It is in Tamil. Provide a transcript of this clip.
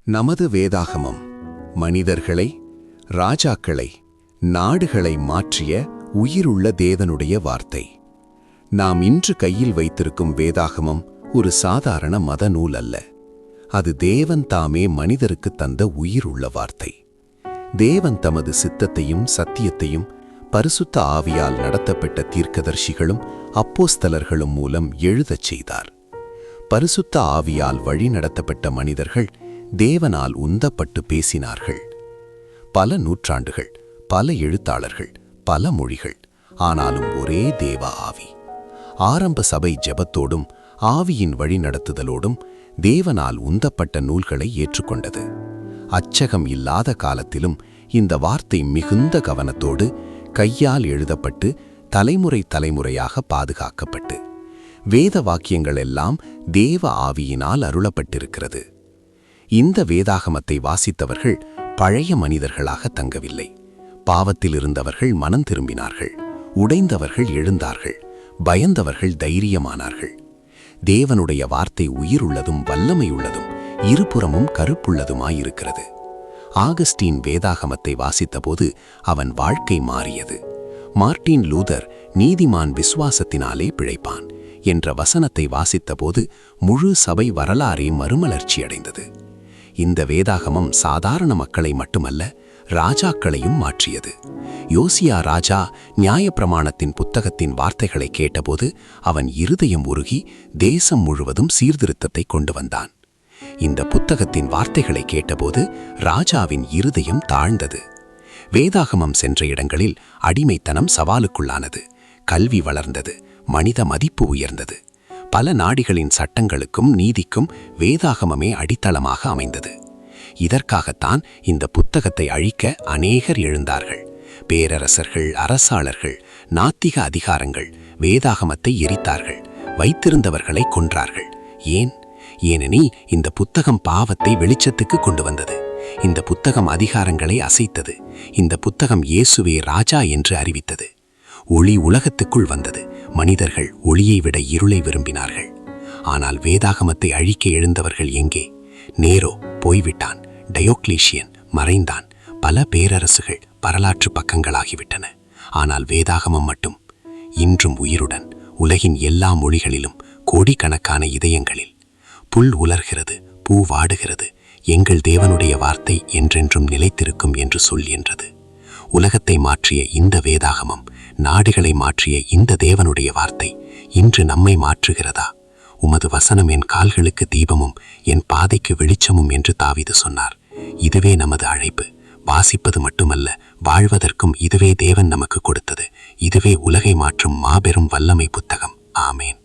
நமது வேதாகமம் மனிதர்களை, ராஜாக்களை, நாடுகளை மாற்றிய உயிருள்ள தேவனுடைய வார்த்தை. நாம் இன்று கையில் வைத்திருக்கும் வேதாகமம் ஒரு சாதாரண மத நூல் அல்ல. அது தேவன் தாமே மனிதருக்கு தந்த உயிருள்ள வார்த்தை. தேவன் தமது சித்தத்தையும் சத்தியத்தையும் பரிசுத்த ஆவியால் நடத்தப்பட்ட தீர்க்கதர்சிகளும் அப்போஸ்தலர்களும் மூலம் எழுதச் செய்தார். பரிசுத்த ஆவியால் வழி நடத்தப்பட்ட மனிதர்கள் தேவனால் உந்தப்பட்டு பேசினார்கள். பல நூற்றாண்டுகள், பல எழுத்தாளர்கள், பல மொழிகள், ஆனாலும் ஒரே தேவ ஆவி. ஆரம்ப சபை ஜெபத்தோடும் ஆவியின் வழி நடத்துதலோடும் தேவனால் உந்தப்பட்ட நூல்களை ஏற்றுக்கொண்டது. அச்சகம் இல்லாத காலத்திலும் இந்த வார்த்தை மிகுந்த கவனத்தோடு கையால் எழுதப்பட்டு தலைமுறை தலைமுறையாக பாதுகாக்கப்பட்டு வேத வாக்கியங்கள் எல்லாம் தேவ ஆவியினால் அருளப்பட்டிருக்கிறது. இந்த வேதாகமத்தை வாசித்தவர்கள் பழைய மனிதர்களாக தங்கவில்லை. பாவத்தில் இருந்தவர்கள் மனம் திரும்பினார்கள், உடைந்தவர்கள் எழுந்தார்கள், பயந்தவர்கள் தைரியமானார்கள். தேவனுடைய வார்த்தை உயிருள்ளதும் வல்லமையுள்ளதும் இருபுறமும் கருப்புள்ளதுமாயிருக்கிறது. ஆகஸ்டீன் வேதாகமத்தை வாசித்தபோது அவன் வாழ்க்கை மாறியது. மார்ட்டின் லூதர் நீதிமான் விசுவாசத்தினாலே பிழைப்பான் என்ற வசனத்தை வாசித்தபோது முழு சபை வரலாறே மறுமலர்ச்சியடைந்தது. இந்த வேதாகமம் சாதாரண மக்களை மட்டுமல்ல, ராஜாக்களையும் மாற்றியது. யோசியா ராஜா நியாயப்பிரமாணத்தின் புத்தகத்தின் வார்த்தைகளை கேட்டபோது அவன் இருதயம் உருகி தேசம் முழுவதும் சீர்திருத்தத்தை கொண்டு வந்தான். இந்த புத்தகத்தின் வார்த்தைகளை கேட்டபோது ராஜாவின் இருதயம் தாழ்ந்தது. வேதாகமம் சென்ற இடங்களில் அடிமைத்தனம் சவாலுக்குள்ளானது, கல்வி வளர்ந்தது, மனித மதிப்பு உயர்ந்தது. பல நாடுகளின் சட்டங்களுக்கும் நீதிக்கும் வேதாகமமே அடித்தளமாக அமைந்தது. இதற்காகத்தான் இந்த புத்தகத்தை அழிக்க அநேகர் எழுந்தார்கள். பேரரசர்கள், அரசாளர்கள், நாத்திக அதிகாரங்கள் வேதாகமத்தை எரித்தார்கள், வைத்திருந்தவர்களை கொன்றார்கள். ஏனெனில் இந்த புத்தகம் பாவத்தை வெளிச்சத்துக்கு கொண்டு வந்தது. இந்த புத்தகம் அதிகாரங்களை அசைத்தது. இந்த புத்தகம் இயேசுவே ராஜா என்று அறிவித்தது. ஒளி உலகத்துக்குள் வந்தது. மனிதர்கள் ஒளியை விட இருளை விரும்பினார்கள். ஆனால் வேதாகமத்தை அழிக்க எழுந்தவர்கள் எங்கே? நேரோ போய்விட்டான், டயோக்ளீசியன் மறைந்தான், பல பேரரசுகள் வரலாற்று பக்கங்களாகிவிட்டன. ஆனால் வேதாகமம் மட்டும் இன்றும் உயிருடன் உலகின் எல்லா மொழிகளிலும் கோடிக்கணக்கான இதயங்களில். புல் உலர்கிறது, பூ வாடுகிறது, எங்கள் தேவனுடைய வார்த்தை என்றென்றும் நிலைத்திருக்கும் என்று சொல் என்றது. உலகத்தை மாற்றிய இந்த வேதாகமம், நாடுகளை மாற்றிய இந்த தேவனுடைய வார்த்தை இன்று நம்மை மாற்றுகிறதா? உமது வசனம் என் கால்களுக்கு தீபமும் என் பாதைக்கு வெளிச்சமும் என்று தாவீது சொன்னார். இதுவே நமது அழைப்பு. வாசிப்பது மட்டுமல்ல, வாழ்வதற்கும் இதுவே தேவன் நமக்கு கொடுத்தது. இதுவே உலகை மாற்றும் மாபெரும் வல்லமை புத்தகம். ஆமேன்.